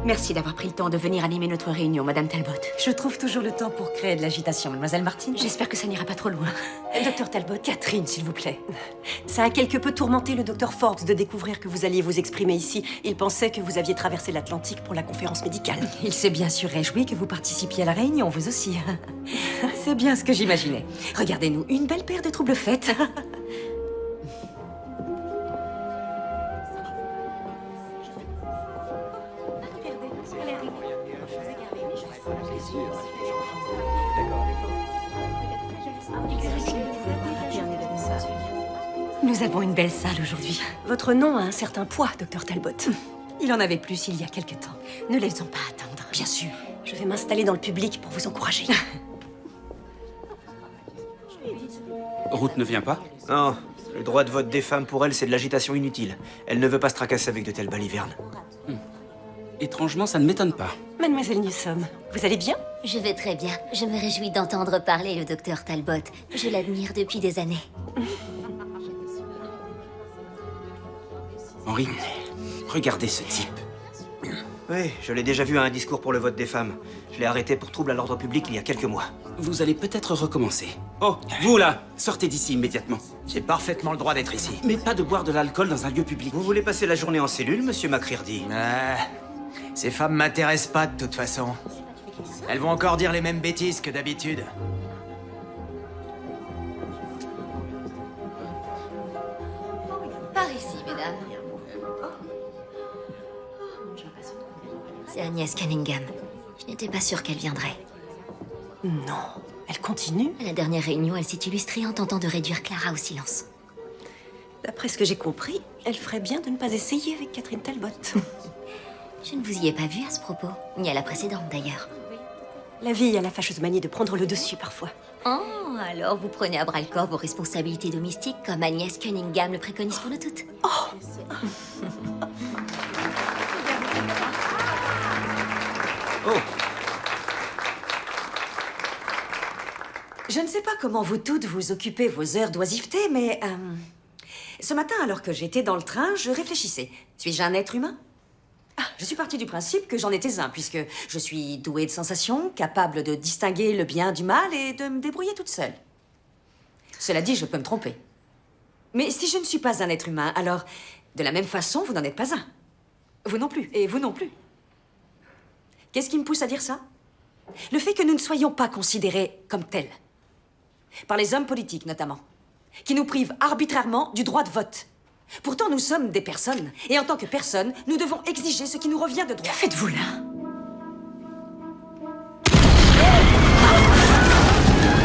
Merci d'avoir pris le temps de venir animer notre réunion, Madame Talbot. Je trouve toujours le temps pour créer de l'agitation, Mademoiselle Martin. J'espère que ça n'ira pas trop loin. Docteur Talbot, Catherine, s'il vous plaît. Ça a quelque peu tourmenté le docteur Forbes de découvrir que vous alliez vous exprimer ici. Il pensait que vous aviez traversé l'Atlantique pour la conférence médicale. Il s'est bien sûr réjoui que vous participiez à la réunion, vous aussi. C'est bien ce que j'imaginais. Regardez-nous, une belle paire de troubles faites. Nous avons une belle salle aujourd'hui. Votre nom a un certain poids, docteur Talbot. Il en avait plus il y a quelque temps. Ne les faisons pas attendre. Bien sûr. Je vais m'installer dans le public pour vous encourager. Ruth ne vient pas? Non, le droit de vote des femmes pour elle, c'est de l'agitation inutile. Elle ne veut pas se tracasser avec de telles balivernes. Étrangement, ça ne m'étonne pas. Mademoiselle Newsome, vous allez bien? Je vais très bien. Je me réjouis d'entendre parler le docteur Talbot. Je l'admire depuis des années. Henri, regardez ce type. Oui, je l'ai déjà vu à un discours pour le vote des femmes. Je l'ai arrêté pour trouble à l'ordre public il y a quelques mois. Vous allez peut-être recommencer. Oh, vous là, sortez d'ici immédiatement. J'ai parfaitement le droit d'être ici. Mais pas de boire de l'alcool dans un lieu public. Vous voulez passer la journée en cellule, monsieur McCready? Ces femmes m'intéressent pas de toute façon. Elles vont encore dire les mêmes bêtises que d'habitude. Par ici, mesdames. C'est Agnès Cunningham. Je n'étais pas sûre qu'elle viendrait. Non. Elle continue? À la dernière réunion, elle s'est illustrée en tentant de réduire Clara au silence. D'après ce que j'ai compris, elle ferait bien de ne pas essayer avec Catherine Talbot. Je ne vous y ai pas vu à ce propos, ni à la précédente d'ailleurs. La vie a la fâcheuse manie de prendre le dessus parfois. Oh, alors vous prenez à bras-le-corps vos responsabilités domestiques comme Agnès Cunningham le préconise pour nous toutes. Je ne sais pas comment vous toutes vous occupez vos heures d'oisiveté, mais... ce matin, alors que j'étais dans le train, je réfléchissais. Suis-je un être humain? Je suis partie du principe que j'en étais un, puisque je suis douée de sensations, capable de distinguer le bien du mal et de me débrouiller toute seule. Cela dit, je peux me tromper. Mais si je ne suis pas un être humain, alors, de la même façon, vous n'en êtes pas un. Vous non plus, et vous non plus. Qu'est-ce qui me pousse à dire ça? Le fait que nous ne soyons pas considérés comme tels. Par les hommes politiques, notamment. Qui nous privent arbitrairement du droit de vote. Pourtant, nous sommes des personnes. Et en tant que personnes, nous devons exiger ce qui nous revient de droit. Que faites-vous là?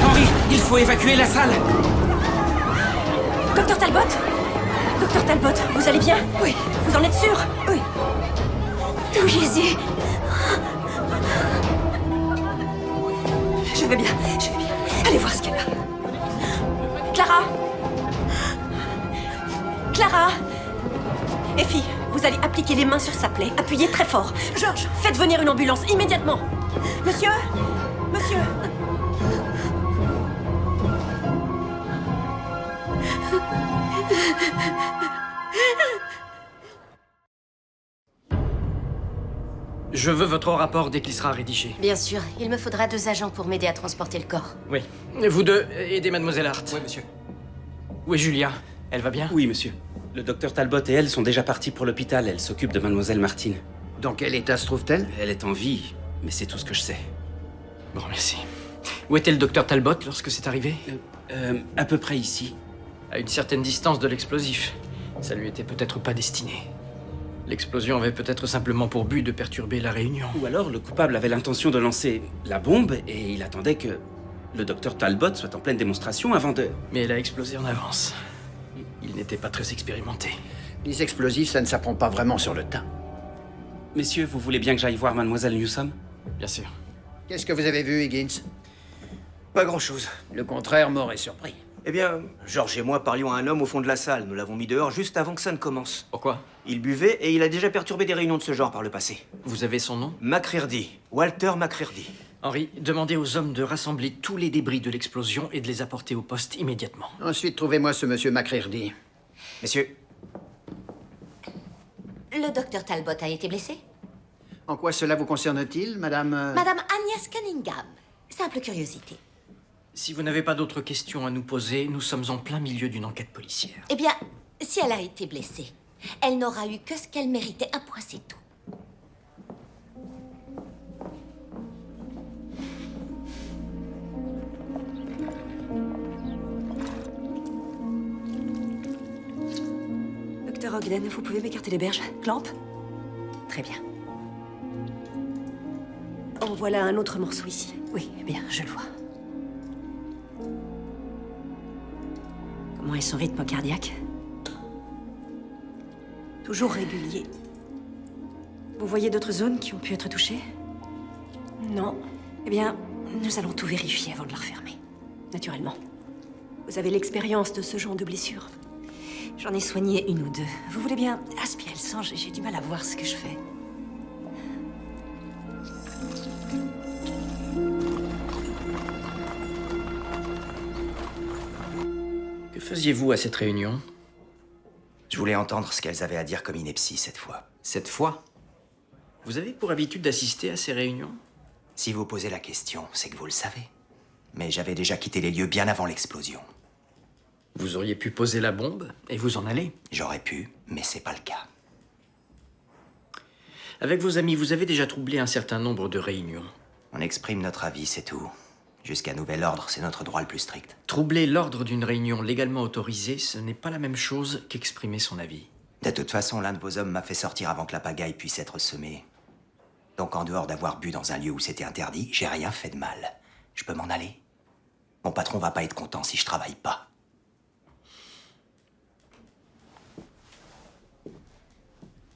Henri, il faut évacuer la salle. Docteur Talbot? Docteur Talbot, vous allez bien? Oui. Vous en êtes sûr? Oui. Oh Jésus! Je vais bien, je vais bien. Allez voir ce qu'elle a. Clara! Clara! Effie, vous allez appliquer les mains sur sa plaie. Appuyez très fort. Georges, faites venir une ambulance immédiatement. Monsieur? Monsieur? Je veux votre rapport dès qu'il sera rédigé. Bien sûr, il me faudra 2 agents pour m'aider à transporter le corps. Oui. Vous deux, aidez Mademoiselle Hart. Oui, monsieur. Où est Julia? Elle va bien? Oui, monsieur. Le docteur Talbot et elle sont déjà partis pour l'hôpital. Elle s'occupe de Mademoiselle Martin. Dans quel état se trouve-t-elle? Elle est en vie, mais c'est tout ce que je sais. Bon, merci. Où était le docteur Talbot lorsque c'est arrivé? À peu près ici. À une certaine distance de l'explosif. Ça lui était peut-être pas destiné. L'explosion avait peut-être simplement pour but de perturber la réunion. Ou alors, le coupable avait l'intention de lancer la bombe et il attendait que le docteur Talbot soit en pleine démonstration avant de... Mais elle a explosé en avance. Il n'était pas très expérimenté. Les explosifs, ça ne s'apprend pas vraiment sur le tas. Messieurs, vous voulez bien que j'aille voir Mademoiselle Newsome? Bien sûr. Qu'est-ce que vous avez vu, Higgins? Pas grand-chose. Le contraire m'aurait surpris. Eh bien, Georges et moi parlions à un homme au fond de la salle. Nous l'avons mis dehors juste avant que ça ne commence. Pourquoi? Il buvait et il a déjà perturbé des réunions de ce genre par le passé. Vous avez son nom? McCready. Walter McCready. Henry, demandez aux hommes de rassembler tous les débris de l'explosion et de les apporter au poste immédiatement. Ensuite, trouvez-moi ce monsieur McCreary. Messieurs, Le docteur Talbot a été blessé? En quoi cela vous concerne-t-il, madame... Madame Agnès Cunningham. Simple curiosité. Si vous n'avez pas d'autres questions à nous poser, nous sommes en plein milieu d'une enquête policière. Eh bien, si elle a été blessée, elle n'aura eu que ce qu'elle méritait. Un point, c'est tout. Docteur Ogden, vous pouvez m'écarter les berges? Clamp? Très bien. En voilà un autre morceau ici. Oui, bien, je le vois. Comment est son rythme cardiaque? Toujours régulier. Vous voyez d'autres zones qui ont pu être touchées? Non. Eh bien, nous allons tout vérifier avant de la refermer. Naturellement. Vous avez l'expérience de ce genre de blessure. J'en ai soigné une ou deux. Vous voulez bien aspirer le sang? J'ai du mal à voir ce que je fais. Que faisiez-vous à cette réunion? Je voulais entendre ce qu'elles avaient à dire comme ineptie cette fois. Cette fois? Vous avez pour habitude d'assister à ces réunions? Si vous posez la question, c'est que vous le savez. Mais j'avais déjà quitté les lieux bien avant l'explosion. Vous auriez pu poser la bombe et vous en aller. J'aurais pu, mais c'est pas le cas. Avec vos amis, vous avez déjà troublé un certain nombre de réunions. On exprime notre avis, c'est tout. Jusqu'à nouvel ordre, c'est notre droit le plus strict. Troubler l'ordre d'une réunion légalement autorisée, ce n'est pas la même chose qu'exprimer son avis. De toute façon, l'un de vos hommes m'a fait sortir avant que la pagaille puisse être semée. Donc en dehors d'avoir bu dans un lieu où c'était interdit, j'ai rien fait de mal. Je peux m'en aller. Mon patron va pas être content si je travaille pas.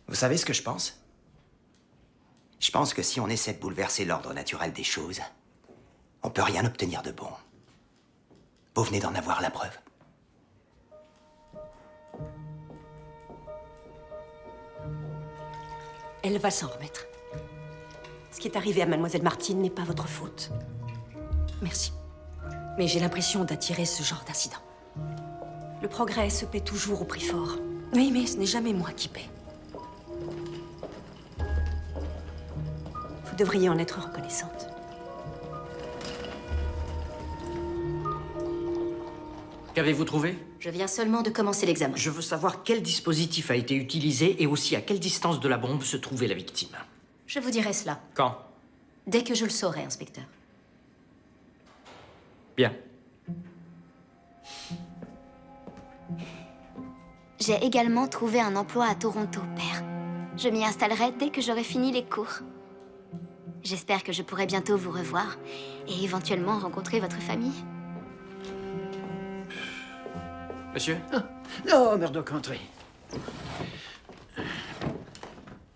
Vous savez ce que je pense? Je pense que si on essaie de bouleverser l'ordre naturel des choses, on peut rien obtenir de bon. Vous venez d'en avoir la preuve. Elle va s'en remettre. Ce qui est arrivé à Mademoiselle Martine n'est pas votre faute. Merci. Mais j'ai l'impression d'attirer ce genre d'incident. Le progrès se paie toujours au prix fort. Oui, mais ce n'est jamais moi qui paie. Vous devriez en être reconnaissante. Qu'avez-vous trouvé? Je viens seulement de commencer l'examen. Je veux savoir quel dispositif a été utilisé et aussi à quelle distance de la bombe se trouvait la victime. Je vous dirai cela. Quand? Dès que je le saurai, inspecteur. Bien. J'ai également trouvé un emploi à Toronto, père. Je m'y installerai dès que j'aurai fini les cours. J'espère que je pourrai bientôt vous revoir et éventuellement rencontrer votre famille. Monsieur? Oh, Murdoch, entrez.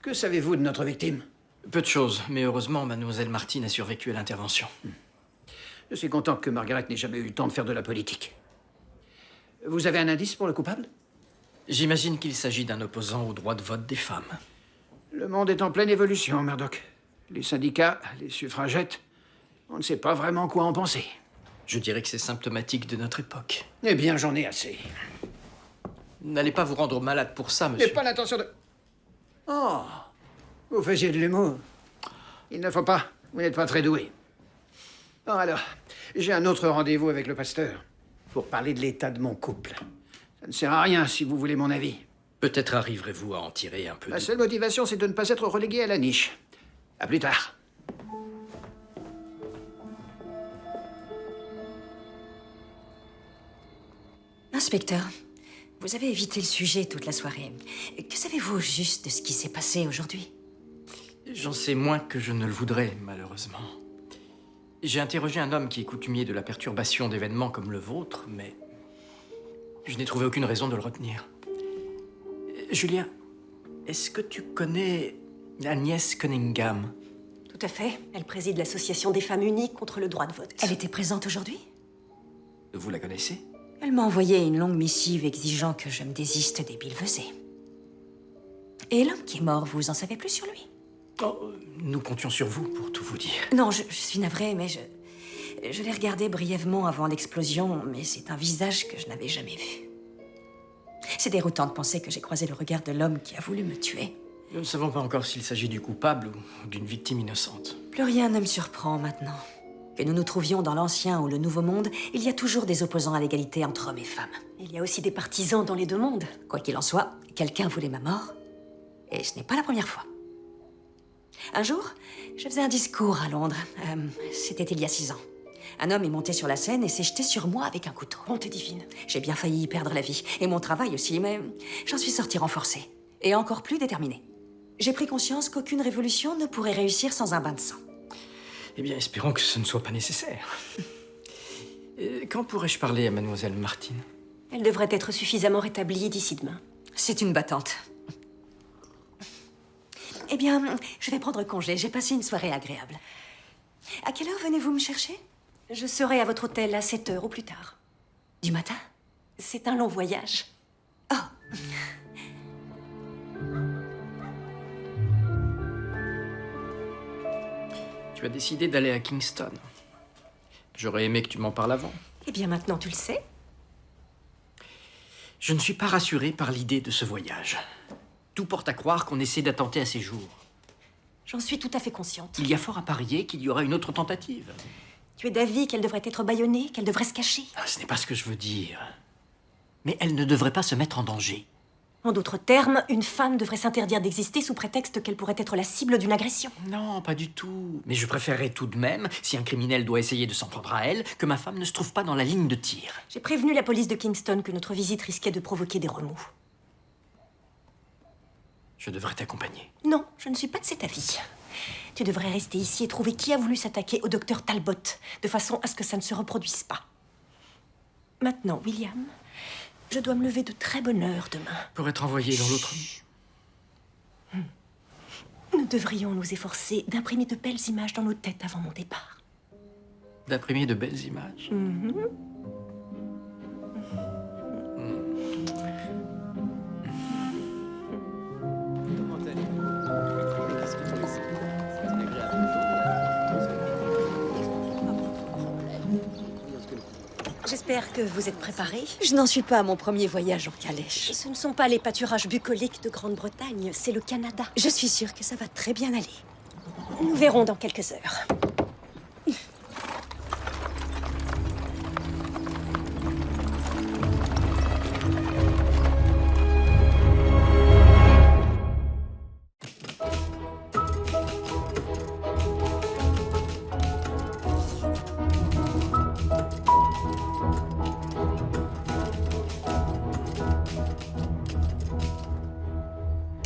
Que savez-vous de notre victime? Peu de choses, mais heureusement, Mademoiselle Martine a survécu à l'intervention. Je suis content que Margaret n'ait jamais eu le temps de faire de la politique. Vous avez un indice pour le coupable? J'imagine qu'il s'agit d'un opposant au droit de vote des femmes. Le monde est en pleine évolution, Murdoch. Les syndicats, les suffragettes, on ne sait pas vraiment quoi en penser. Je dirais que c'est symptomatique de notre époque. Eh bien, j'en ai assez. N'allez pas vous rendre malade pour ça, monsieur. J'ai pas l'intention de... Oh, vous faisiez de l'humour. Il ne faut pas, vous n'êtes pas très doué. Bon alors, j'ai un autre rendez-vous avec le pasteur pour parler de l'état de mon couple. Ça ne sert à rien si vous voulez mon avis. Peut-être arriverez-vous à en tirer un peu Ma seule motivation, c'est de ne pas être relégué à la niche. À plus tard. Inspecteur, vous avez évité le sujet toute la soirée. Que savez-vous au juste de ce qui s'est passé aujourd'hui? J'en sais moins que je ne le voudrais, malheureusement. J'ai interrogé un homme qui est coutumier de la perturbation d'événements comme le vôtre, mais je n'ai trouvé aucune raison de le retenir. Julien, est-ce que tu connais Agnès Cunningham? Tout à fait. Elle préside l'association des femmes unies contre le droit de vote. Elle était présente aujourd'hui? Vous la connaissez? Elle m'a envoyé une longue missive exigeant que je me désiste des Billevesées. Et l'homme qui est mort, vous en savez plus sur lui? Oh, nous comptions sur vous, pour tout vous dire. Non, je suis navrée, mais je l'ai regardé brièvement avant l'explosion, mais c'est un visage que je n'avais jamais vu. C'est déroutant de penser que j'ai croisé le regard de l'homme qui a voulu me tuer. Nous ne savons pas encore s'il s'agit du coupable ou d'une victime innocente. Plus rien ne me surprend maintenant. Que nous nous trouvions dans l'Ancien ou le Nouveau Monde, il y a toujours des opposants à l'égalité entre hommes et femmes. Il y a aussi des partisans dans les deux mondes. Quoi qu'il en soit, quelqu'un voulait ma mort, et ce n'est pas la première fois. Un jour, je faisais un discours à Londres. C'était il y a 6 ans. Un homme est monté sur la scène et s'est jeté sur moi avec un couteau. Bonté divine. J'ai bien failli y perdre la vie, et mon travail aussi, mais j'en suis sortie renforcée, et encore plus déterminée. J'ai pris conscience qu'aucune révolution ne pourrait réussir sans un bain de sang. Eh bien, espérons que ce ne soit pas nécessaire. Quand pourrais-je parler à mademoiselle Martin? Elle devrait être suffisamment rétablie d'ici demain. C'est une battante. Eh bien, je vais prendre congé. J'ai passé une soirée agréable. À quelle heure venez-vous me chercher? Je serai à votre hôtel à 7 heures au plus tard. Du matin? C'est un long voyage. Oh. Tu as décidé d'aller à Kingston. J'aurais aimé que tu m'en parles avant. Eh bien, maintenant, tu le sais. Je ne suis pas rassuré par l'idée de ce voyage. Tout porte à croire qu'on essaie d'attenter à ses jours. J'en suis tout à fait consciente. Il y a fort à parier qu'il y aura une autre tentative. Tu es d'avis qu'elle devrait être bâillonnée, qu'elle devrait se cacher? Ah, ce n'est pas ce que je veux dire. Mais elle ne devrait pas se mettre en danger. En d'autres termes, une femme devrait s'interdire d'exister sous prétexte qu'elle pourrait être la cible d'une agression. Non, pas du tout. Mais je préférerais tout de même, si un criminel doit essayer de s'en prendre à elle, que ma femme ne se trouve pas dans la ligne de tir. J'ai prévenu la police de Kingston que notre visite risquait de provoquer des remous. Je devrais t'accompagner. Non, je ne suis pas de cet avis. Tu devrais rester ici et trouver qui a voulu s'attaquer au docteur Talbot, de façon à ce que ça ne se reproduise pas. Maintenant, William, je dois me lever de très bonne heure demain. Pour être envoyé dans l'autre... Nous devrions nous efforcer d'imprimer de belles images dans nos têtes avant mon départ. D'imprimer de belles images. J'espère que vous êtes préparés. Je n'en suis pas à mon premier voyage en calèche. Ce ne sont pas les pâturages bucoliques de Grande-Bretagne, c'est le Canada. Je suis sûre que ça va très bien aller. Nous verrons dans quelques heures.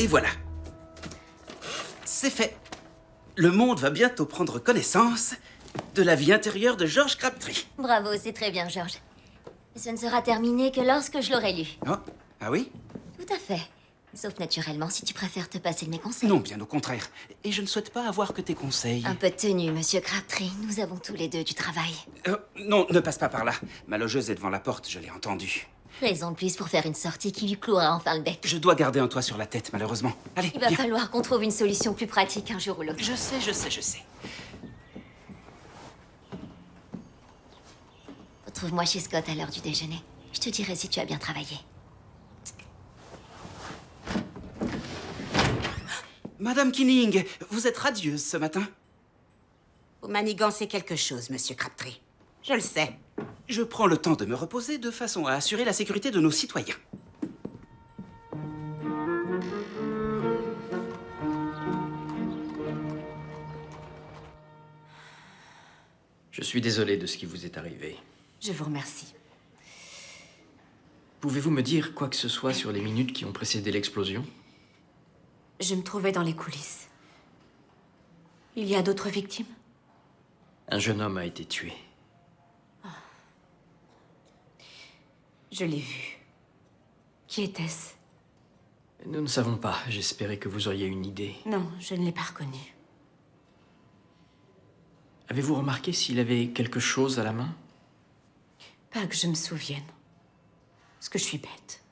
Et voilà. C'est fait. Le monde va bientôt prendre connaissance de la vie intérieure de George Crabtree. Bravo, c'est très bien, George. Ce ne sera terminé que lorsque je l'aurai lu. Oh, ah oui? Tout à fait. Sauf naturellement si tu préfères te passer de mes conseils. Non, bien au contraire. Et je ne souhaite pas avoir que tes conseils. Un peu de tenue, monsieur Crabtree. Nous avons tous les deux du travail. Non, ne passe pas par là. Ma logeuse est devant la porte, je l'ai entendue. Raison de plus pour faire une sortie qui lui clouera enfin le bec. Je dois garder un toit sur la tête, malheureusement. Allez, Il va viens. falloir qu'on trouve une solution plus pratique un jour ou l'autre. Je sais. Retrouve-moi chez Scott à l'heure du déjeuner. Je te dirai si tu as bien travaillé. Madame Kinning, vous êtes radieuse ce matin. Vous manigancez quelque chose, monsieur Crabtree. Je le sais. Je prends le temps de me reposer de façon à assurer la sécurité de nos citoyens. Je suis désolé de ce qui vous est arrivé. Je vous remercie. Pouvez-vous me dire quoi que ce soit sur les minutes qui ont précédé l'explosion? Je me trouvais dans les coulisses. Il y a d'autres victimes? Un jeune homme a été tué. Je l'ai vu. Qui était-ce? Nous ne savons pas. J'espérais que vous auriez une idée. Non, je ne l'ai pas reconnu. Avez-vous remarqué s'il avait quelque chose à la main? Pas que je me souvienne. Est-ce que je suis bête?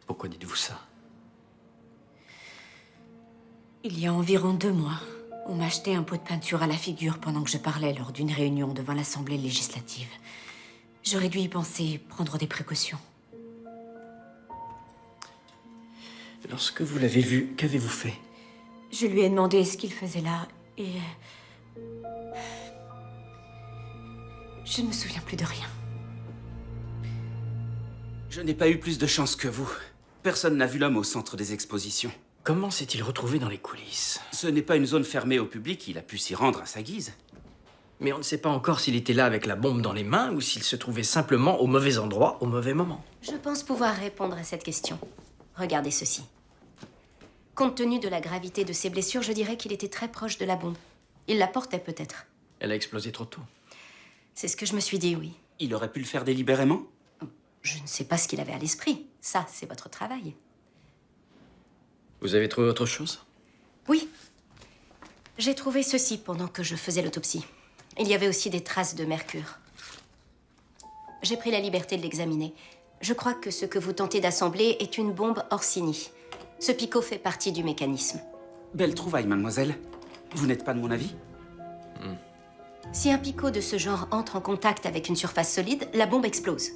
Pourquoi dites-vous ça? Il y a environ 2 mois, on m'a acheté un pot de peinture à la figure pendant que je parlais lors d'une réunion devant l'Assemblée législative. J'aurais dû y penser, prendre des précautions. Lorsque vous l'avez vu, qu'avez-vous fait? Je lui ai demandé ce qu'il faisait là et... je ne me souviens plus de rien. Je n'ai pas eu plus de chance que vous. Personne n'a vu l'homme au centre des expositions. Comment s'est-il retrouvé dans les coulisses? Ce n'est pas une zone fermée au public, il a pu s'y rendre à sa guise. Mais on ne sait pas encore s'il était là avec la bombe dans les mains ou s'il se trouvait simplement au mauvais endroit, au mauvais moment. Je pense pouvoir répondre à cette question. Regardez ceci. Compte tenu de la gravité de ses blessures, je dirais qu'il était très proche de la bombe. Il la portait peut-être. Elle a explosé trop tôt. C'est ce que je me suis dit, oui. Il aurait pu le faire délibérément? Je ne sais pas ce qu'il avait à l'esprit. Ça, c'est votre travail. Vous avez trouvé autre chose? Oui. J'ai trouvé ceci pendant que je faisais l'autopsie. Il y avait aussi des traces de mercure. J'ai pris la liberté de l'examiner. Je crois que ce que vous tentez d'assembler est une bombe Orsini. Ce picot fait partie du mécanisme. Belle trouvaille, mademoiselle. Vous n'êtes pas de mon avis? Si un picot de ce genre entre en contact avec une surface solide, la bombe explose.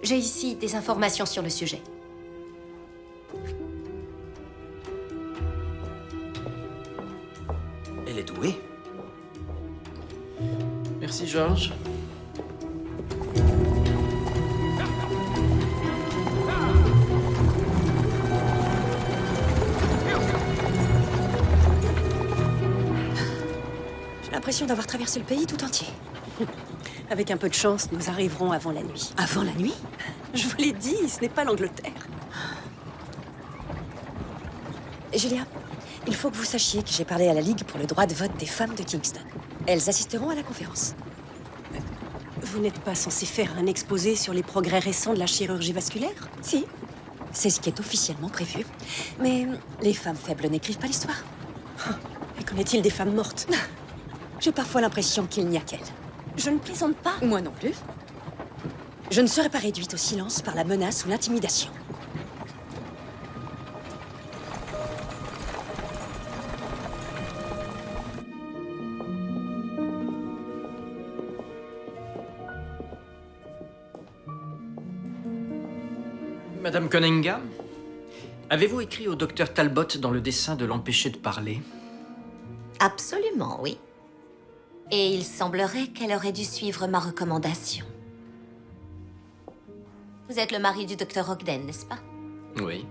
J'ai ici des informations sur le sujet. Elle est douée. Merci, Georges. J'ai l'impression d'avoir traversé le pays tout entier. Avec un peu de chance, nous arriverons avant la nuit. Avant la nuit? Je vous l'ai dit, ce n'est pas l'Angleterre. Julia, il faut que vous sachiez que j'ai parlé à la Ligue pour le droit de vote des femmes de Kingston. Elles assisteront à la conférence. Vous n'êtes pas censé faire un exposé sur les progrès récents de la chirurgie vasculaire? Si, c'est ce qui est officiellement prévu. Mais les femmes faibles n'écrivent pas l'histoire. Et qu'en est-il des femmes mortes? J'ai parfois l'impression qu'il n'y a qu'elles. Je ne plaisante pas. Moi non plus. Je ne serai pas réduite au silence par la menace ou l'intimidation. Madame Cunningham, avez-vous écrit au docteur Talbot dans le dessein de l'empêcher de parler? Absolument, oui. Et il semblerait qu'elle aurait dû suivre ma recommandation. Vous êtes le mari du docteur Ogden, n'est-ce pas? Oui.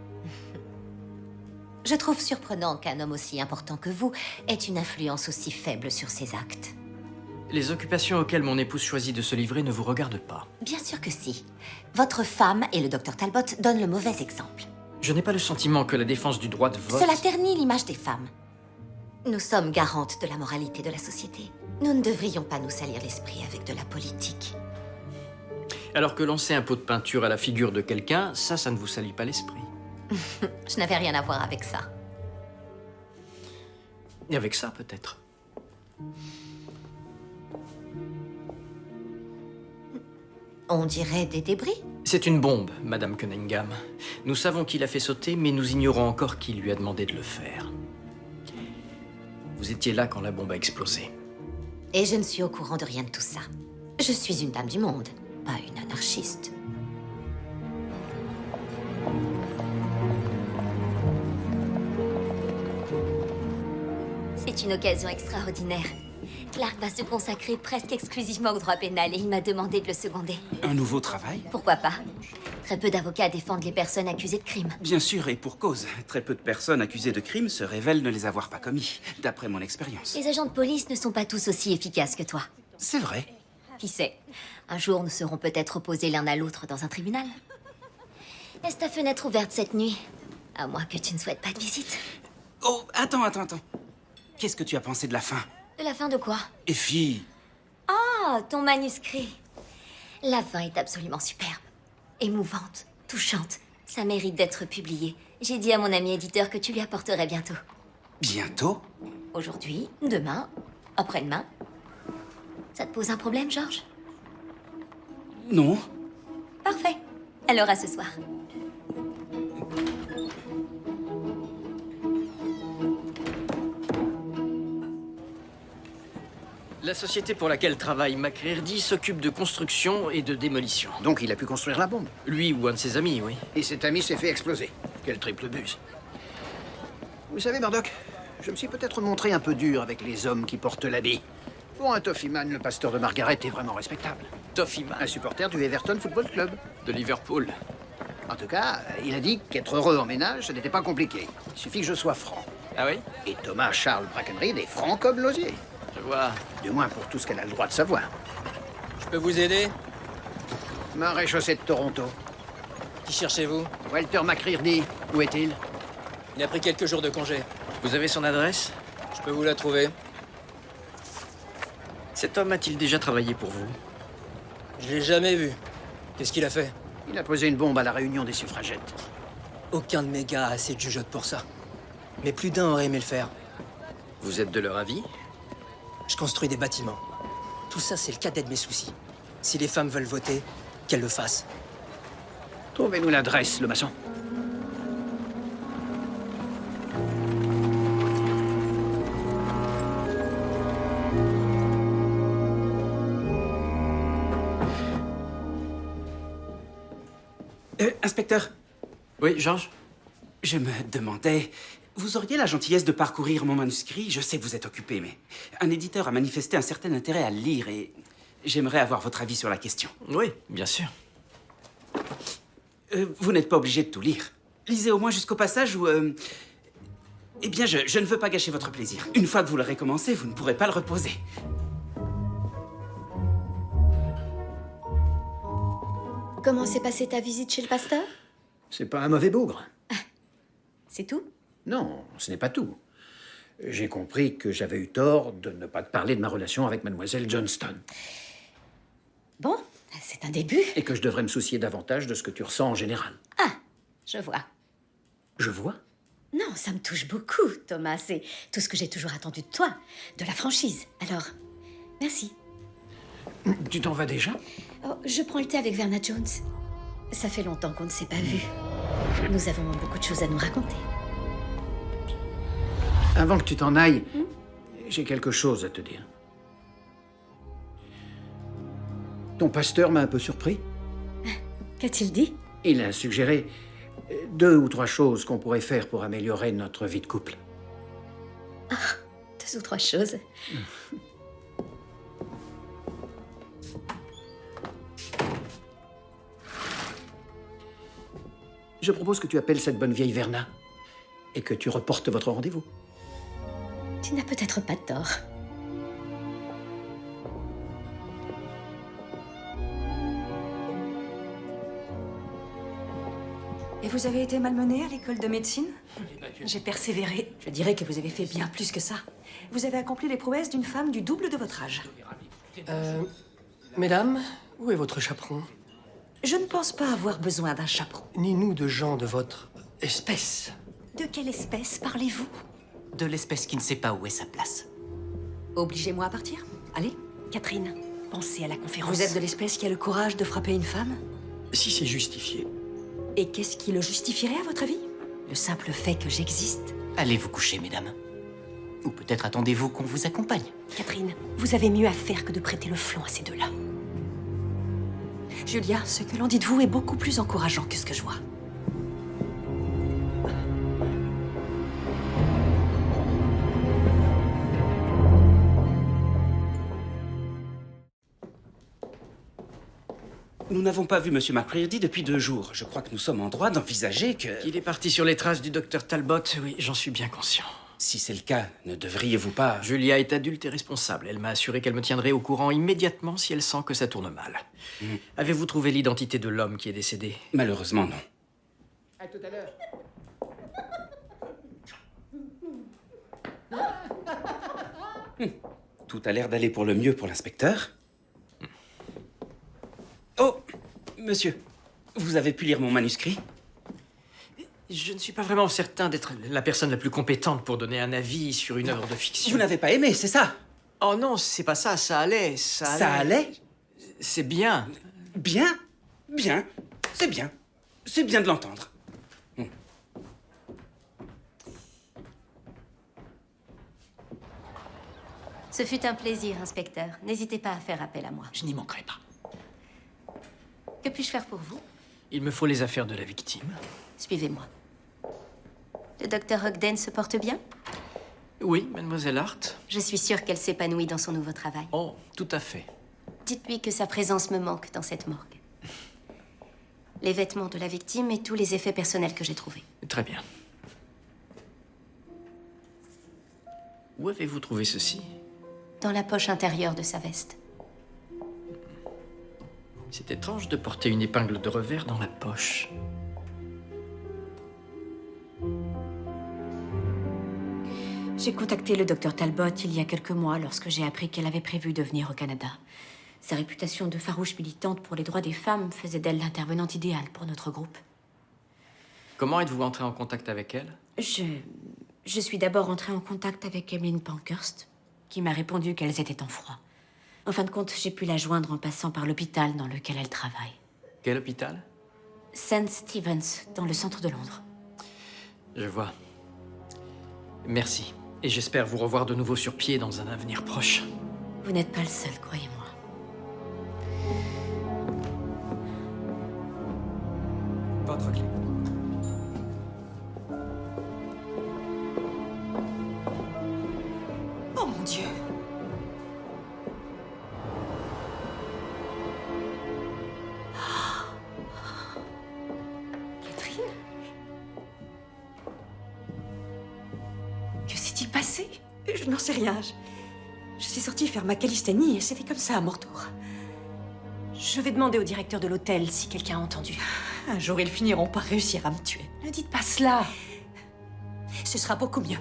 Je trouve surprenant qu'un homme aussi important que vous ait une influence aussi faible sur ses actes. Les occupations auxquelles mon épouse choisit de se livrer ne vous regardent pas. Bien sûr que si. Votre femme et le docteur Talbot donnent le mauvais exemple. Je n'ai pas le sentiment que la défense du droit de vote... Cela ternit l'image des femmes. Nous sommes garantes de la moralité de la société. Nous ne devrions pas nous salir l'esprit avec de la politique. Alors que lancer un pot de peinture à la figure de quelqu'un, ça ne vous salit pas l'esprit. Je n'avais rien à voir avec ça. Et avec ça, peut-être. On dirait des débris. C'est une bombe, Madame Cunningham. Nous savons qui l'a fait sauter, mais nous ignorons encore qui lui a demandé de le faire. Vous étiez là quand la bombe a explosé. Et je ne suis au courant de rien de tout ça. Je suis une dame du monde, pas une anarchiste. C'est une occasion extraordinaire. Clark va se consacrer presque exclusivement au droit pénal et il m'a demandé de le seconder. Un nouveau travail? Pourquoi pas? Très peu d'avocats défendent les personnes accusées de crime. Bien sûr, et pour cause. Très peu de personnes accusées de crime se révèlent ne les avoir pas commis, d'après mon expérience. Les agents de police ne sont pas tous aussi efficaces que toi. C'est vrai. Qui sait? Un jour, nous serons peut-être opposés l'un à l'autre dans un tribunal. Laisse ta fenêtre ouverte cette nuit. À moins que tu ne souhaites pas de visite. Oh, attends. Qu'est-ce que tu as pensé de la fin? De la fin de quoi? Effie. Ah, ton manuscrit. La fin est absolument superbe. Émouvante, touchante. Ça mérite d'être publié. J'ai dit à mon ami éditeur que tu lui apporterais bientôt. Bientôt? Aujourd'hui, demain, après-demain. Ça te pose un problème, Georges? Non. Parfait. Alors à ce soir. La société pour laquelle travaille McCreary s'occupe de construction et de démolition. Donc il a pu construire la bombe. Lui ou un de ses amis, oui. Et cet ami s'est fait exploser. Quel triple buse. Vous savez, Murdoch, je me suis peut-être montré un peu dur avec les hommes qui portent l'habit. Pour un Toffyman, le pasteur de Margaret est vraiment respectable. Toffyman. Un supporter du Everton Football Club. De Liverpool. En tout cas, il a dit qu'être heureux en ménage, ce n'était pas compliqué. Il suffit que je sois franc. Ah oui? Et Thomas Charles Brackenreed est franc comme l'osier. Je vois. Du moins pour tout ce qu'elle a le droit de savoir. Je peux vous aider? Maréchaussée de Toronto. Qui cherchez-vous? Walter McCreary, où est-il? Il a pris quelques jours de congé. Vous avez son adresse? Je peux vous la trouver. Cet homme a-t-il déjà travaillé pour vous? Je l'ai jamais vu. Qu'est-ce qu'il a fait? Il a posé une bombe à la réunion des suffragettes. Aucun de mes gars a assez de jugeote pour ça. Mais plus d'un aurait aimé le faire. Vous êtes de leur avis? Je construis des bâtiments. Tout ça, c'est le cadet de mes soucis. Si les femmes veulent voter, qu'elles le fassent. Trouvez-nous l'adresse, le maçon. Inspecteur. Oui, Georges? Je me demandais, vous auriez la gentillesse de parcourir mon manuscrit? Je sais que vous êtes occupé, mais un éditeur a manifesté un certain intérêt à le lire et j'aimerais avoir votre avis sur la question. Oui, bien sûr. Vous n'êtes pas obligé de tout lire. Lisez au moins jusqu'au passage où... Eh bien, je ne veux pas gâcher votre plaisir. Une fois que vous l'aurez commencé, vous ne pourrez pas le reposer. Comment s'est passée ta visite chez le pasteur? C'est pas un mauvais bougre. C'est tout? Non, ce n'est pas tout. J'ai compris que j'avais eu tort de ne pas te parler de ma relation avec mademoiselle Johnston. Bon, c'est un début. Et que je devrais me soucier davantage de ce que tu ressens en général. Ah, je vois. Je vois? Non, ça me touche beaucoup, Thomas. C'est tout ce que j'ai toujours attendu de toi, de la franchise. Alors, merci. Tu t'en vas déjà? Oh, je prends le thé avec Verna Jones. Ça fait longtemps qu'on ne s'est pas vus. Nous avons beaucoup de choses à nous raconter. Avant que tu t'en ailles, j'ai quelque chose à te dire. Ton pasteur m'a un peu surpris. Qu'a-t-il dit? Il a suggéré 2 ou 3 choses qu'on pourrait faire pour améliorer notre vie de couple. Ah, 2 ou 3 choses. Je propose que tu appelles cette bonne vieille Verna et que tu reportes votre rendez-vous. Tu n'as peut-être pas tort. Et vous avez été malmené à l'école de médecine? J'ai persévéré. Je dirais que vous avez fait bien plus que ça. Vous avez accompli les prouesses d'une femme du double de votre âge. Mesdames, où est votre chaperon? Je ne pense pas avoir besoin d'un chaperon. Ni nous de gens de votre espèce. De quelle espèce parlez-vous? De l'espèce qui ne sait pas où est sa place. Obligez-moi à partir. Allez. Catherine, pensez à la conférence. Vous êtes de l'espèce qui a le courage de frapper une femme? Si c'est justifié. Et qu'est-ce qui le justifierait, à votre avis? Le simple fait que j'existe? Allez vous coucher, mesdames. Ou peut-être attendez-vous qu'on vous accompagne. Catherine, vous avez mieux à faire que de prêter le flanc à ces deux-là. Julia, ce que l'on dit de vous est beaucoup plus encourageant que ce que je vois. Nous n'avons pas vu M. McCreary depuis 2 jours. Je crois que nous sommes en droit d'envisager que... Qu'il est parti sur les traces du docteur Talbot, oui, j'en suis bien conscient. Si c'est le cas, ne devriez-vous pas... Julia est adulte et responsable. Elle m'a assuré qu'elle me tiendrait au courant immédiatement si elle sent que ça tourne mal. Avez-vous trouvé l'identité de l'homme qui est décédé? Malheureusement, non. À tout à l'heure. Tout a l'air d'aller pour le mieux pour l'inspecteur. Oh, monsieur, vous avez pu lire mon manuscrit? Je ne suis pas vraiment certain d'être la personne la plus compétente pour donner un avis sur une œuvre de fiction. Vous n'avez pas aimé, c'est ça? Oh non, c'est pas ça, ça allait, ça allait. Ça allait? C'est bien. Bien? Bien. C'est bien. C'est bien de l'entendre. Ce fut un plaisir, inspecteur. N'hésitez pas à faire appel à moi. Je n'y manquerai pas. Que puis-je faire pour vous? Il me faut les affaires de la victime. Suivez-moi. Le docteur Ogden se porte bien? Oui, mademoiselle Hart. Je suis sûre qu'elle s'épanouit dans son nouveau travail. Oh, tout à fait. Dites-lui que sa présence me manque dans cette morgue. Les vêtements de la victime et tous les effets personnels que j'ai trouvés. Très bien. Où avez-vous trouvé ceci? Dans la poche intérieure de sa veste. C'est étrange de porter une épingle de revers dans la poche. J'ai contacté le docteur Talbot il y a quelques mois lorsque j'ai appris qu'elle avait prévu de venir au Canada. Sa réputation de farouche militante pour les droits des femmes faisait d'elle l'intervenante idéale pour notre groupe. Comment êtes-vous entré en contact avec elle? Je suis d'abord entrée en contact avec Emmeline Pankhurst, qui m'a répondu qu'elles étaient en froid. En fin de compte, j'ai pu la joindre en passant par l'hôpital dans lequel elle travaille. Quel hôpital? St. Stephen's, dans le centre de Londres. Je vois. Merci. Et j'espère vous revoir de nouveau sur pied dans un avenir proche. Vous n'êtes pas le seul, croyez-moi. Votre clé. Oh mon Dieu! Catherine? Que s'est-il passé? Je n'en sais rien. Je suis sortie faire ma calisthénie et c'était comme ça à mon retour. Je vais demander au directeur de l'hôtel si quelqu'un a entendu. Un jour, ils finiront par réussir à me tuer. Ne dites pas cela. Ce sera beaucoup mieux.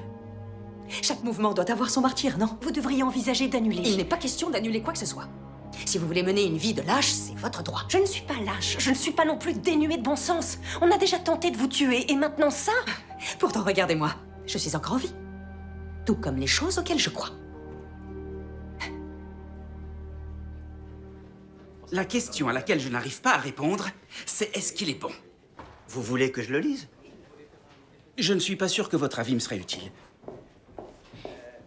Chaque mouvement doit avoir son martyr, non? Vous devriez envisager d'annuler. Il n'est pas question d'annuler quoi que ce soit. Si vous voulez mener une vie de lâche, c'est votre droit. Je ne suis pas lâche. Je ne suis pas non plus dénuée de bon sens. On a déjà tenté de vous tuer et maintenant ça? Pourtant, regardez-moi. Je suis encore en vie. Tout comme les choses auxquelles je crois. La question à laquelle je n'arrive pas à répondre, c'est est-ce qu'il est bon? Vous voulez que je le lise? Je ne suis pas sûr que votre avis me serait utile.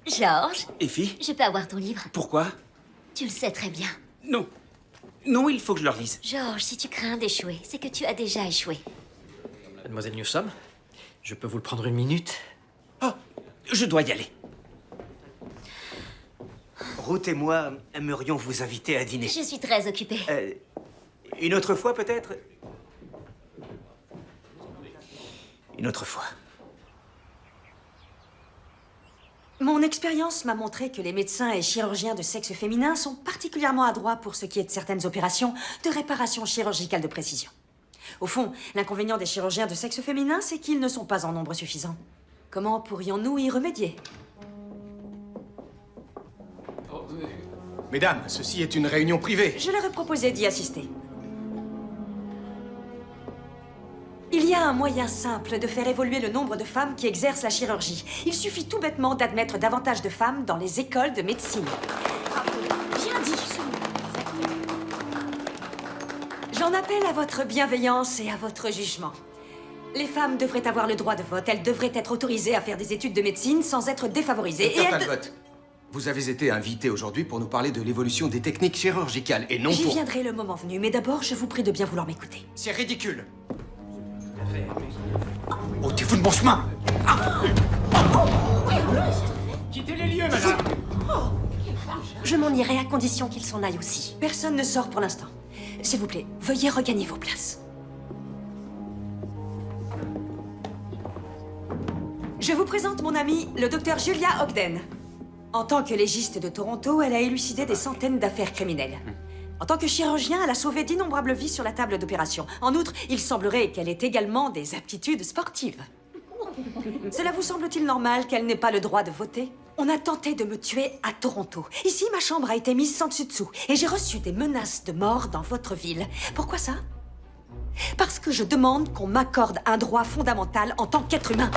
Georges, Effie? je peux avoir ton livre? Pourquoi? Tu le sais très bien. Non. Non, il faut que je le relise. Georges, si tu crains d'échouer, c'est que tu as déjà échoué. Mademoiselle Newsom, je peux vous le prendre une minute? Oh, je dois y aller. Ruth et moi aimerions vous inviter à dîner. Je suis très occupée. Une autre fois, peut-être? Une autre fois. Mon expérience m'a montré que les médecins et chirurgiens de sexe féminin sont particulièrement adroits pour ce qui est de certaines opérations de réparation chirurgicale de précision. Au fond, l'inconvénient des chirurgiens de sexe féminin, c'est qu'ils ne sont pas en nombre suffisant. Comment pourrions-nous y remédier? Mesdames, ceci est une réunion privée. Je leur ai proposé d'y assister. Il y a un moyen simple de faire évoluer le nombre de femmes qui exercent la chirurgie. Il suffit tout bêtement d'admettre davantage de femmes dans les écoles de médecine. Bien dit. J'en appelle à votre bienveillance et à votre jugement. Les femmes devraient avoir le droit de vote. Elles devraient être autorisées à faire des études de médecine sans être défavorisées. Docteur Talbot, vous avez été invité aujourd'hui pour nous parler de l'évolution des techniques chirurgicales et non J'y pour... viendrai le moment venu, mais d'abord, je vous prie de bien vouloir m'écouter. C'est ridicule. Ôtez-vous de mon chemin. Quittez les lieux, madame. Je m'en irai à condition qu'il s'en aille aussi. Personne ne sort pour l'instant. S'il vous plaît, veuillez regagner vos places. Je vous présente mon amie, le docteur Julia Ogden. En tant que légiste de Toronto, elle a élucidé des centaines d'affaires criminelles. En tant que chirurgien, elle a sauvé d'innombrables vies sur la table d'opération. En outre, il semblerait qu'elle ait également des aptitudes sportives. Cela vous semble-t-il normal qu'elle n'ait pas le droit de voter? On a tenté de me tuer à Toronto. Ici, ma chambre a été mise sans dessus-dessous. Et j'ai reçu des menaces de mort dans votre ville. Pourquoi ça? Parce que je demande qu'on m'accorde un droit fondamental en tant qu'être humain.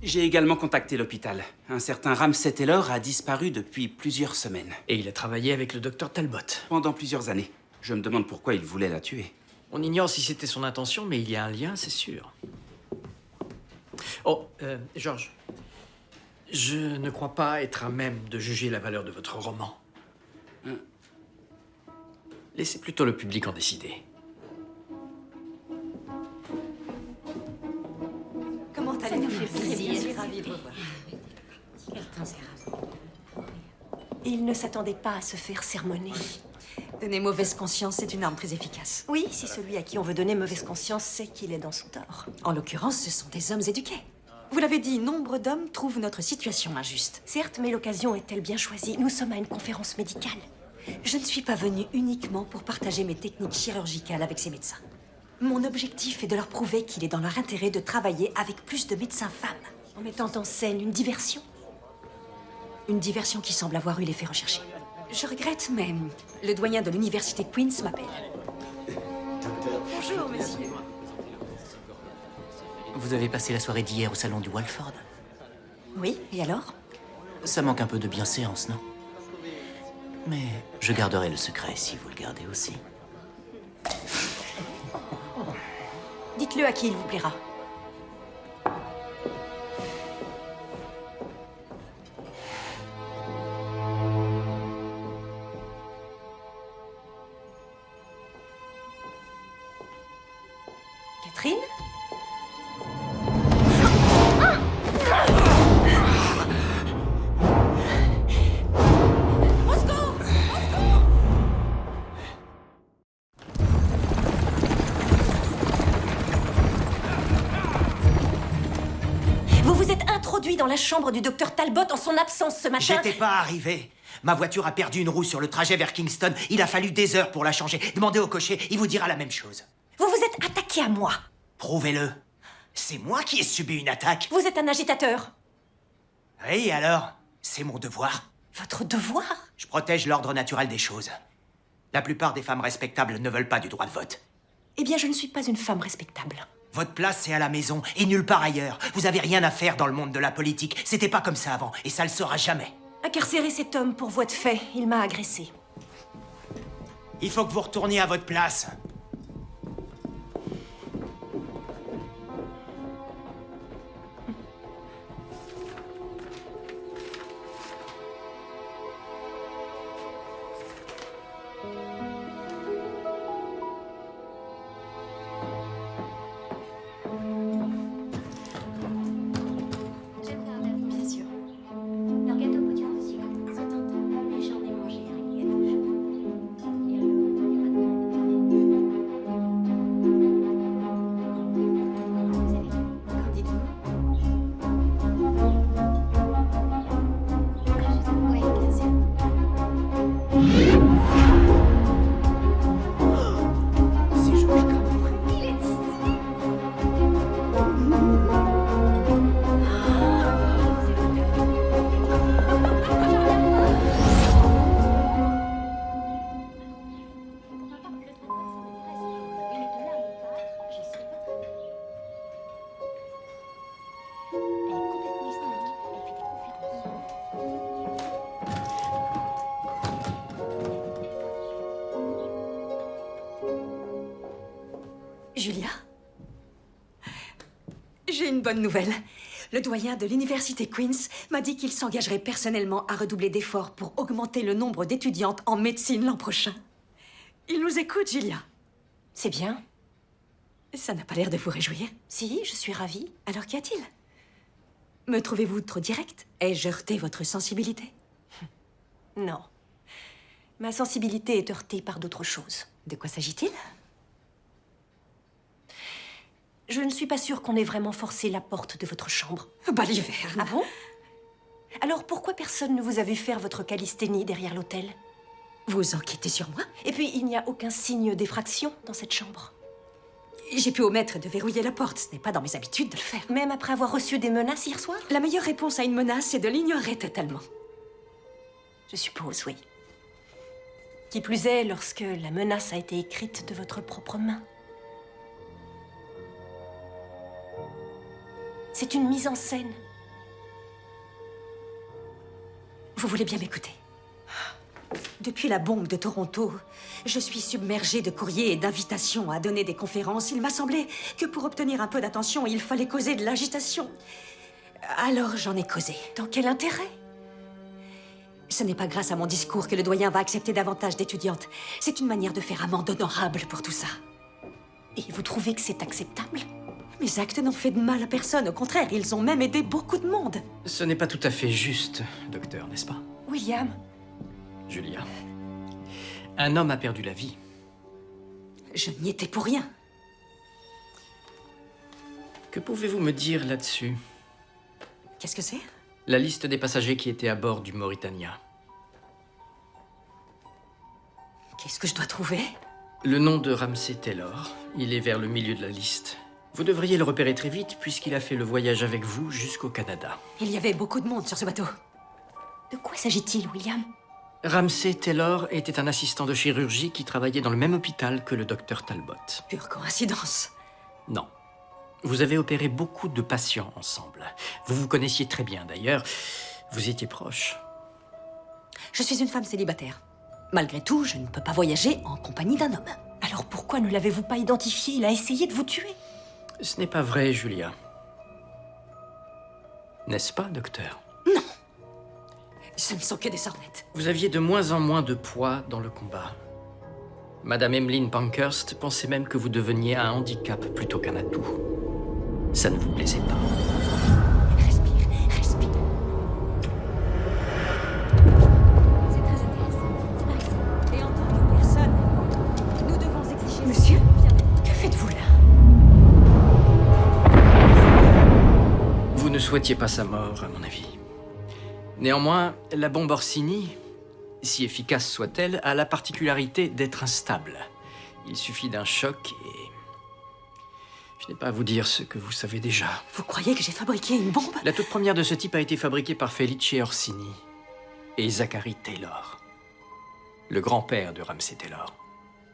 J'ai également contacté l'hôpital. Un certain Ramsey Taylor a disparu depuis plusieurs semaines. Et il a travaillé avec le docteur Talbot. Pendant plusieurs années. Je me demande pourquoi il voulait la tuer. On ignore si c'était son intention, mais il y a un lien, c'est sûr. Oh, Georges, je ne crois pas être à même de juger la valeur de votre roman. Laissez plutôt le public en décider. Comment Ça allez-vous? nous fait plaisir. Je suis ravie de vous voir. Il ne s'attendait pas à se faire sermonner. Donner mauvaise conscience, c'est une arme très efficace. Oui, si celui à qui on veut donner mauvaise conscience sait qu'il est dans son tort. En l'occurrence, ce sont des hommes éduqués. Vous l'avez dit, nombre d'hommes trouvent notre situation injuste. Certes, mais l'occasion est-elle bien choisie? Nous sommes à une conférence médicale. Je ne suis pas venue uniquement pour partager mes techniques chirurgicales avec ces médecins. Mon objectif est de leur prouver qu'il est dans leur intérêt de travailler avec plus de médecins femmes. En mettant en scène une diversion. Une diversion qui semble avoir eu l'effet recherché. Je regrette, mais le doyen de l'université Queen's m'appelle. Bonjour, monsieur. Vous avez passé la soirée d'hier au salon du Walford? Oui, et alors? Ça manque un peu de bienséance, non? Mais je garderai le secret si vous le gardez aussi. Dites-le à qui il vous plaira. Catherine? Vous vous êtes introduit dans la chambre du docteur Talbot en son absence ce matin. J'étais pas arrivé. Ma voiture a perdu une roue sur le trajet vers Kingston. Il a fallu des heures pour la changer. Demandez au cocher, il vous dira la même chose. Vous vous êtes attaqué à moi. Prouvez-le. C'est moi qui ai subi une attaque. Vous êtes un agitateur. Et alors? C'est mon devoir. Votre devoir? Je protège l'ordre naturel des choses. La plupart des femmes respectables ne veulent pas du droit de vote. Eh bien, je ne suis pas une femme respectable. Votre place, c'est à la maison et nulle part ailleurs. Vous avez rien à faire dans le monde de la politique. C'était pas comme ça avant, et ça le sera jamais. Incarcérez cet homme pour voie de fait. Il m'a agressé. Il faut que vous retourniez à votre place. Bien sûr. Leur gâteau potier aussi. C'est tentant, mais j'en ai mangé un il y a 2 jours. Qu'en dites-vous? Oui, bien sûr. C'est Georges Crabtree. Il est ici. Julia? J'ai une bonne nouvelle. Le doyen de l'université Queen's m'a dit qu'il s'engagerait personnellement à redoubler d'efforts pour augmenter le nombre d'étudiantes en médecine l'an prochain. Il nous écoute, Julia. C'est bien. Ça n'a pas l'air de vous réjouir. Si, je suis ravie. Alors qu'y a-t-il? Me trouvez-vous trop directe? Ai-je heurté votre sensibilité? Non. Ma sensibilité est heurtée par d'autres choses. De quoi s'agit-il? Je ne suis pas sûre qu'on ait vraiment forcé la porte de votre chambre. Baliverne. Ah bon? Alors pourquoi personne ne vous a vu faire votre calisthénie derrière l'hôtel? Vous enquêtez sur moi? Et puis, il n'y a aucun signe d'effraction dans cette chambre. J'ai pu omettre de verrouiller la porte. Ce n'est pas dans mes habitudes de le faire. Même après avoir reçu des menaces hier soir? La meilleure réponse à une menace, c'est de l'ignorer totalement. Je suppose, oui. Qui plus est, lorsque la menace a été écrite de votre propre main. C'est une mise en scène. Vous voulez bien m'écouter? Depuis la bombe de Toronto, je suis submergée de courriers et d'invitations à donner des conférences. Il m'a semblé que pour obtenir un peu d'attention, il fallait causer de l'agitation. Alors j'en ai causé. Dans quel intérêt? Ce n'est pas grâce à mon discours que le doyen va accepter davantage d'étudiantes. C'est une manière de faire amende honorable pour tout ça. Et vous trouvez que c'est acceptable? Mes actes n'ont fait de mal à personne. Au contraire, ils ont même aidé beaucoup de monde. Ce n'est pas tout à fait juste, docteur, n'est-ce pas? William. Julia, un homme a perdu la vie. Je n'y étais pour rien. Que pouvez-vous me dire là-dessus? Qu'est-ce que c'est? La liste des passagers qui étaient à bord du Mauritania. Qu'est-ce que je dois trouver? Le nom de Ramsey Taylor. Il est vers le milieu de la liste. Vous devriez le repérer très vite puisqu'il a fait le voyage avec vous jusqu'au Canada. Il y avait beaucoup de monde sur ce bateau. De quoi s'agit-il, William? Ramsey Taylor était un assistant de chirurgie qui travaillait dans le même hôpital que le docteur Talbot. Pure coïncidence. Non. Vous avez opéré beaucoup de patients ensemble. Vous vous connaissiez très bien d'ailleurs. Vous étiez proches. Je suis une femme célibataire. Malgré tout, je ne peux pas voyager en compagnie d'un homme. Alors pourquoi ne l'avez-vous pas identifié? Il a essayé de vous tuer. Ce n'est pas vrai, Julia. N'est-ce pas, docteur? Non. Ce ne sont que des sornettes. Vous aviez de moins en moins de poids dans le combat. Madame Emmeline Pankhurst pensait même que vous deveniez un handicap plutôt qu'un atout. Ça ne vous plaisait pas. Respire, respire. C'est très intéressant. Et en tant que personne, nous devons exiger... Monsieur, que faites-vous là? Vous ne souhaitiez pas sa mort, à mon avis. Néanmoins, la bombe Orsini, si efficace soit-elle, a la particularité d'être instable. Il suffit d'un choc et... Je n'ai pas à vous dire ce que vous savez déjà. Vous croyez que j'ai fabriqué une bombe? La toute première de ce type a été fabriquée par Felice Orsini et Zachary Taylor, le grand-père de Ramsey Taylor.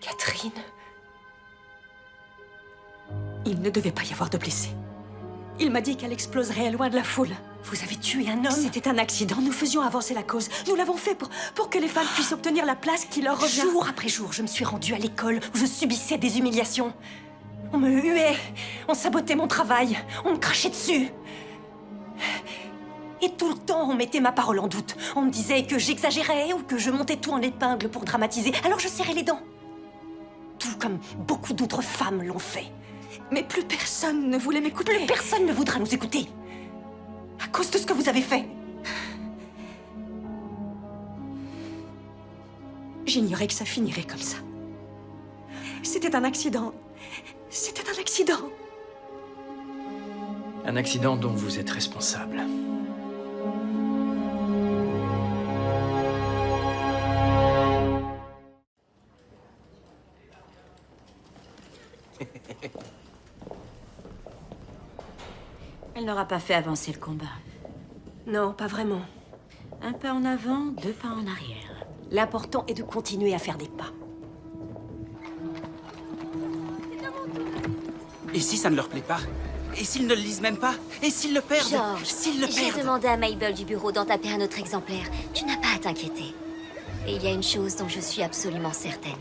Catherine. Il ne devait pas y avoir de blessés. Il m'a dit qu'elle exploserait loin de la foule. Vous avez tué un homme? C'était un accident. Nous faisions avancer la cause. Nous l'avons fait pour que les femmes puissent obtenir la place qui leur revient. Jour après jour, je me suis rendue à l'école où je subissais des humiliations. On me huait, on sabotait mon travail, on me crachait dessus. Et tout le temps, on mettait ma parole en doute. On me disait que j'exagérais ou que je montais tout en épingle pour dramatiser. Alors je serrais les dents. Tout comme beaucoup d'autres femmes l'ont fait. Mais plus personne ne voulait m'écouter. Plus personne ne voudra nous écouter. À cause de ce que vous avez fait. J'ignorais que ça finirait comme ça. C'était un accident. C'était un accident. Un accident dont vous êtes responsable. Elle n'aura pas fait avancer le combat. Non, pas vraiment. Un pas en avant, 2 pas en arrière. L'important est de continuer à faire des pas. Et si ça ne leur plaît pas? Et s'ils ne le lisent même pas? Et s'ils le perdent? George, S'ils le j'ai perdent? demandé à Mabel du bureau d'en taper un autre exemplaire. Tu n'as pas à t'inquiéter. Et il y a une chose dont je suis absolument certaine.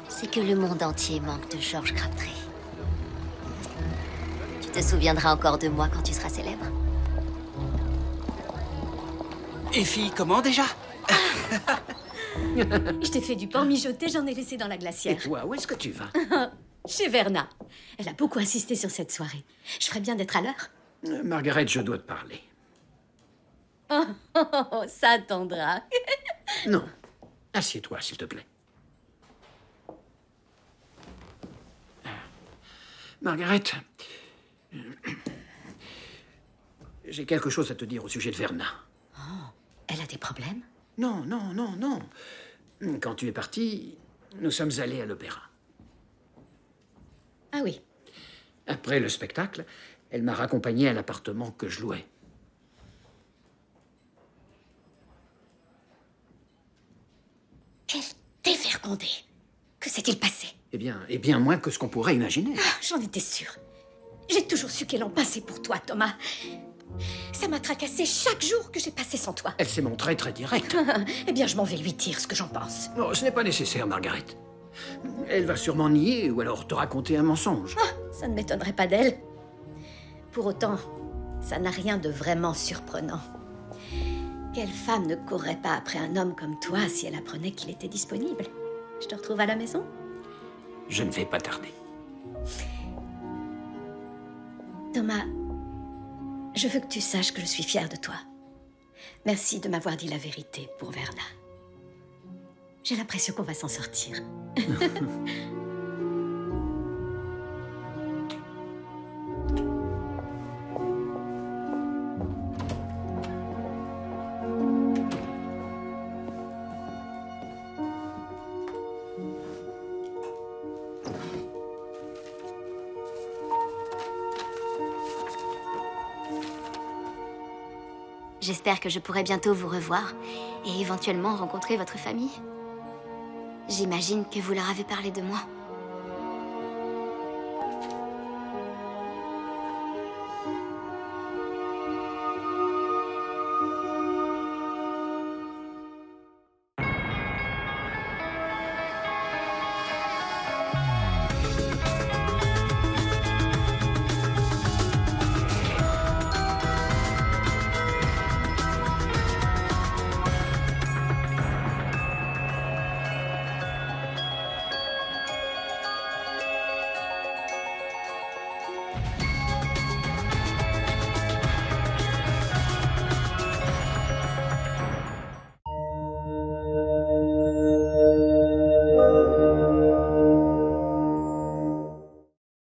C'est que le monde entier manque de George Crabtree. Tu te souviendras encore de moi quand tu seras célèbre? Et fille, comment déjà? Je t'ai fait du pain mijoté, j'en ai laissé dans la Et glacière. toi, où est-ce que tu vas? Chez Verna. Elle a beaucoup insisté sur cette soirée. Je ferais bien d'être à l'heure. Margaret, je dois te parler. Oh, ça attendra. Non. Assieds-toi, s'il te plaît. Margaret, j'ai quelque chose à te dire au sujet de Verna. Oh, elle a des problèmes? Non, non, non, non. Quand tu es parti, nous sommes allés à l'opéra. Ah oui. Après le spectacle, elle m'a raccompagné à l'appartement que je louais. Quel dévergondé. Que s'est-il passé? Eh bien moins que ce qu'on pourrait imaginer. J'en étais sûre. J'ai toujours su qu'elle en passait pour toi, Thomas. Ça m'a tracassé chaque jour que j'ai passé sans toi. Elle s'est montrée très directe. Eh bien, je m'en vais lui dire ce que j'en pense. Non, ce n'est pas nécessaire, Margaret. Elle va sûrement nier ou alors te raconter un mensonge. Ah, ça ne m'étonnerait pas d'elle. Pour autant, ça n'a rien de vraiment surprenant. Quelle femme ne courrait pas après un homme comme toi si elle apprenait qu'il était disponible? Je te retrouve à la maison? Je ne vais pas tarder. Thomas, je veux que tu saches que je suis fière de toi. Merci de m'avoir dit la vérité pour Verna. J'ai l'impression qu'on va s'en sortir. J'espère que je pourrai bientôt vous revoir et éventuellement rencontrer votre famille. J'imagine que vous leur avez parlé de moi.